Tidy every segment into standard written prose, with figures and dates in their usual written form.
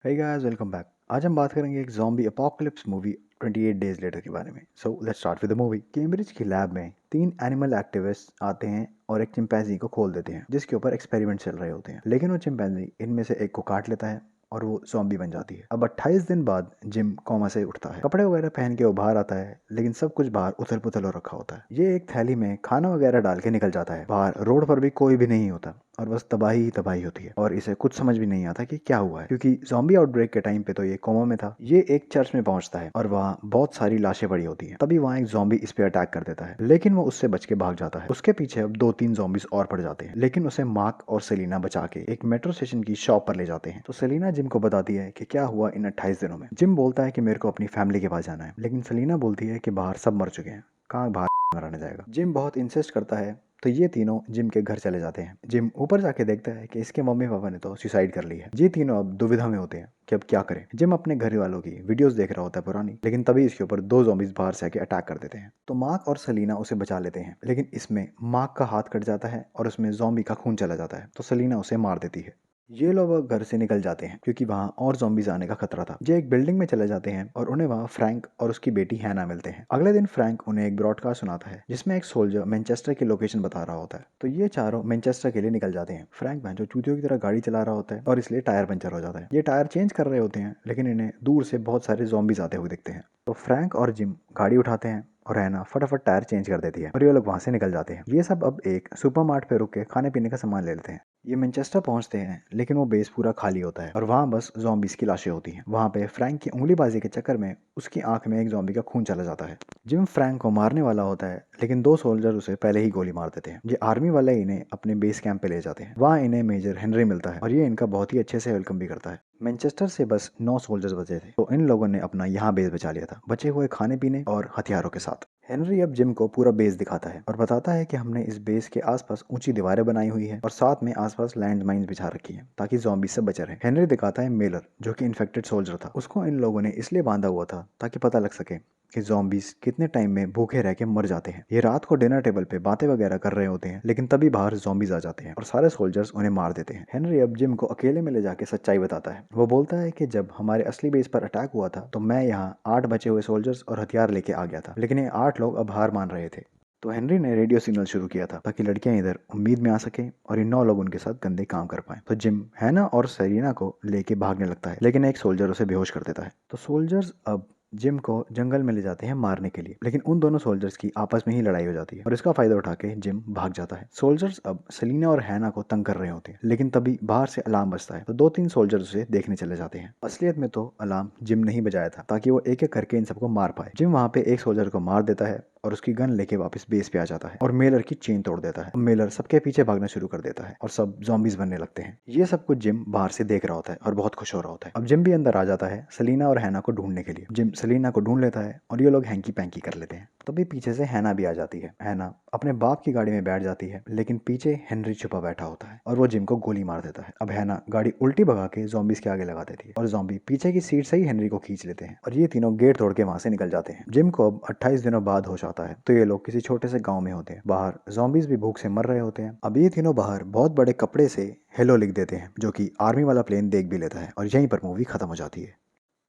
Hey guys, welcome back. आज हम बात करेंगे एक zombie apocalypse movie 28 days later के बारे में। So let's start with the movie. Cambridge की लैब में 3 एनिमल एक्टिविस्ट आते हैं और एक चिंपैंजी को खोल देते हैं जिसके ऊपर एक्सपेरिमेंट चल रहे होते हैं। लेकिन वो चिंपैंजी इनमें से एक को काट लेता है और वो ज़ॉम्बी बन जाती है। अब 28 दिन बाद जिम कोमा से उठता है, कपड़े वगैरह पहन के वो बाहर आता है, लेकिन सब कुछ बाहर उथल पुथल हो रखा होता है। ये एक थैली में खाना वगैरह डाल के निकल जाता है। बाहर रोड पर भी कोई भी नहीं होता और बस तबाही ही तबाही होती है और इसे कुछ समझ भी नहीं आता कि क्या हुआ है, क्योंकि ज़ॉम्बी आउटब्रेक के टाइम पे तो ये कोमा में था। ये एक चर्च में पहुंचता है और वहाँ बहुत सारी लाशें पड़ी होती हैं। तभी वहाँ एक ज़ॉम्बी इस पे अटैक कर देता है, लेकिन वो उससे बच के भाग जाता है। उसके पीछे अब 2-3 ज़ॉम्बीज और पड़ जाते हैं, लेकिन उसे मार्क और सेलिना बचा के एक मेट्रो स्टेशन की शॉप पर ले जाते हैं। तो सेलिना जिम को बताती है कि क्या हुआ इन 28 दिनों में। जिम बोलता है कि मेरे को अपनी फैमिली के पास जाना है, लेकिन सेलिना बोलती है कि बाहर सब मर चुके हैं, कहाँ बाहर मराने जाएगा। जिम बहुत इंसिस्ट करता है, तो ये तीनों जिम के घर चले जाते हैं। जिम ऊपर जाके देखता है कि इसके मम्मी पापा ने तो सुसाइड कर ली है। ये तीनों अब दुविधा में होते हैं कि अब क्या करें। जिम अपने घर वालों की वीडियोस देख रहा होता है पुरानी, लेकिन तभी इसके ऊपर 2 ज़ॉम्बीज बाहर से आके अटैक कर देते हैं। तो मार्क और सलीना उसे बचा लेते हैं, लेकिन इसमें मार्क का हाथ कट जाता है और उसमें ज़ॉम्बी का खून चला जाता है, तो सलीना उसे मार देती है। ये लोग अब घर से निकल जाते हैं क्योंकि वहाँ और ज़ॉम्बीज आने का खतरा था। ये एक बिल्डिंग में चले जाते हैं और उन्हें वहाँ फ्रैंक और उसकी बेटी हैना मिलते हैं। अगले दिन फ्रैंक उन्हें एक ब्रॉडकास्ट सुनाता है जिसमें एक सोल्जर मैनचेस्टर की लोकेशन बता रहा होता है। तो ये चारों मैनचेस्टर के लिए निकल जाते हैं। फ्रैंक जो चूतियों की तरह गाड़ी चला रहा होता है और इसलिए टायर पंचर हो जाता है। ये टायर चेंज कर रहे होते हैं, लेकिन इन्हें दूर से बहुत सारे ज़ॉम्बीज आते हुए दिखते हैं। तो फ्रैंक और जिम गाड़ी उठाते हैं और हैना फटाफट टायर चेंज कर देती है और ये लोग वहाँ से निकल जाते हैं। ये सब अब एक सुपरमार्ट पे रुक के खाने पीने का सामान ले लेते हैं। ये मैनचेस्टर पहुंचते हैं, लेकिन वो बेस पूरा खाली होता है और वहाँ बस ज़ॉम्बीज की लाशें होती हैं। वहाँ पे फ्रैंक की उंगलीबाजी के चक्कर में उसकी आंख में एक ज़ॉम्बी का खून चला जाता है। जिम फ्रैंक को मारने वाला होता है, लेकिन 2 सोल्जर उसे पहले ही गोली मार देते हैं। ये आर्मी वाले इन्हें अपने बेस कैंप पे ले जाते हैं। वहाँ इन्हें मेजर हेनरी मिलता है और ये इनका बहुत ही अच्छे से वेलकम भी करता है। मैनचेस्टर से बस 9 सोल्जर्स बचे थे, तो इन लोगों ने अपना यहाँ बेस बचा लिया था, बचे हुए खाने पीने और हथियारों के साथ। हेनरी अब जिम को पूरा बेस दिखाता है और बताता है कि हमने इस बेस के आसपास ऊंची दीवारें बनाई हुई है और साथ में आसपास लैंड माइन्स बिछा रखी है ताकि ज़ॉम्बी से बचे रहे। हेनरी दिखाता है मेलर, जो कि इन्फेक्टेड सोल्जर था। उसको इन लोगों ने इसलिए बांधा हुआ था ताकि पता लग सके कि ज़ॉम्बीज कितने टाइम में भूखे रह के मर जाते हैं। ये रात को डिनर टेबल पे बातें वगैरह कर रहे होते हैं, लेकिन तभी बाहर ज़ॉम्बीज आ जाते हैं और सारे सोल्जर्स उन्हें मार देते हैं। हेनरी अब जिम को अकेले में ले जाके सच्चाई बताता है। वो बोलता है कि जब हमारे असली बेस पर अटैक हुआ था तो मैं यहाँ 8 बचे हुए सोल्जर्स और हथियार लेके आ गया था, लेकिन ये 8 लोग अब हार मान रहे थे। तो हेनरी ने रेडियो सिग्नल शुरू किया था ताकि लड़कियां इधर उम्मीद में आ सके और इन 9 लोग उनके साथ गंदे काम कर पाए। तो जिम हैना और सेरिना को लेके भागने लगता है, लेकिन एक सोल्जर उसे बेहोश कर देता है। तो सोल्जर्स अब जिम को जंगल में ले जाते हैं मारने के लिए, लेकिन उन दोनों सोल्जर्स की आपस में ही लड़ाई हो जाती है और इसका फायदा उठा के जिम भाग जाता है। सोल्जर्स अब सेलिना और हैना को तंग कर रहे होते हैं, लेकिन तभी बाहर से अलार्म बजता है। तो 2-3 सोल्जर्स उसे देखने चले जाते हैं। असलियत में तो अलार्म जिम ने ही बजाया था ताकि वो एक एक करके इन सबको मार पाए। जिम वहाँ पे एक सोल्जर को मार देता है और उसकी गन लेके वापस बेस पे आ जाता है और मेलर की चेन तोड़ देता है। मेलर सबके पीछे भागना शुरू कर देता है और सब ज़ॉम्बीज बनने लगते हैं। ये सब कुछ जिम बाहर से देख रहा होता है और बहुत खुश हो रहा होता है। अब जिम भी अंदर आ जाता है सेलिना और हैना को ढूंढने के लिए। जिम सेलिना को ढूंढ लेता है और ये लोग हैंकी पैंकी कर लेते हैं। तभी पीछे से हैना भी आ जाती है। हैना अपने बाप की गाड़ी में बैठ जाती है, लेकिन पीछे हेनरी छुपा बैठा होता है और वो जिम को गोली मार देता है। अब हैना गाड़ी उल्टी भगा के ज़ॉम्बीज के आगे लगा देती है और ज़ॉम्बी पीछे की सीट से ही हेनरी को खींच लेते हैं और ये तीनों गेट तोड़ के वहां से निकल जाते हैं। जिम को अब 28 दिनों बाद होश आता है, तो ये लोग किसी छोटे से गांव में होते हैं। बाहर ज़ॉम्बीज भी भूख से मर रहे होते हैं। अब ये तीनों बाहर बहुत बड़े कपड़े से हेलो लिख देते हैं, जो कि आर्मी वाला प्लेन देख भी लेता है और यहीं पर मूवी खत्म हो जाती है।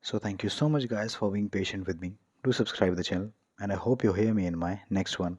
So thank you so much guys for being patient with me. Do subscribe the channel and I hope you hear me in my next one.